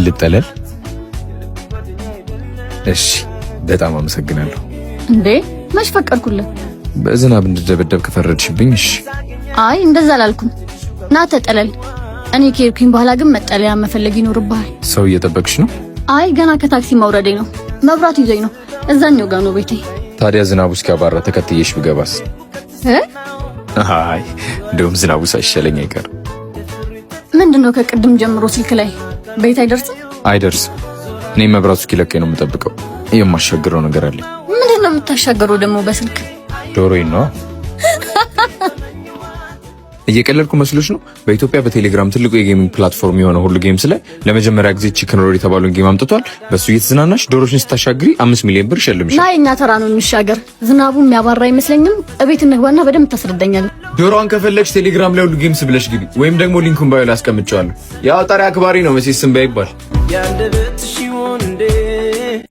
ልጠለል? እሺ በጣም አመሰግናለሁ። እንዴ መች ፈቀድኩልህ? በዝናብ እንድደበደብ ከፈረድሽብኝ እሺ። አይ እንደዛ አላልኩም። ና ተጠለል። እኔ ከሄድኩኝ በኋላ ግን መጠለያ መፈለግ ይኖርብሃል። ሰው እየጠበቅሽ ነው? አይ ገና ከታክሲ መውረዴ ነው። መብራት ይዞኝ ነው። እዛኛው ጋር ነው ቤቴ። ታዲያ ዝናቡ እስኪያባራ ተከትዬሽ ብገባስ? አይ እንደውም ዝናቡ ሳይሻለኝ አይቀርም። ምንድነው ከቅድም ጀምሮ ስልክ ላይ ቤት አይደርስም? አይደርስም። እኔ መብራቱ እስኪለቀኝ ነው የምጠብቀው። የማሻገረው ነገር አለኝ። ምንድነው የምታሻገረው ደግሞ በስልክ? ዶሮዬ ነው። እየቀለልኩ መስሎሽ ነው? በኢትዮጵያ በቴሌግራም ትልቁ የጌሚንግ ፕላትፎርም የሆነው ሁሉ ጌምስ ላይ ለመጀመሪያ ጊዜ ቺክን ሮድ የተባለውን ጌም አምጥቷል። በሱ እየተዝናናሽ ዶሮሽን ስታሻግሪ 5 ሚሊዮን ብር ይሸልምሻል። ናይ እና ተራ ነው እንሻገር። ዝናቡ የሚያባራ አይመስለኝም። እቤት እንግባና በደንብ ታስረዳኛለህ። ዶሮዋን ከፈለግሽ ቴሌግራም ላይ ሁሉ ጌምስ ብለሽ ግቢ፣ ወይም ደግሞ ሊንኩን ባዮ ላይ አስቀምጫለሁ። ያው ጠሪ አክባሪ ነው መቼስ ስም ባይባል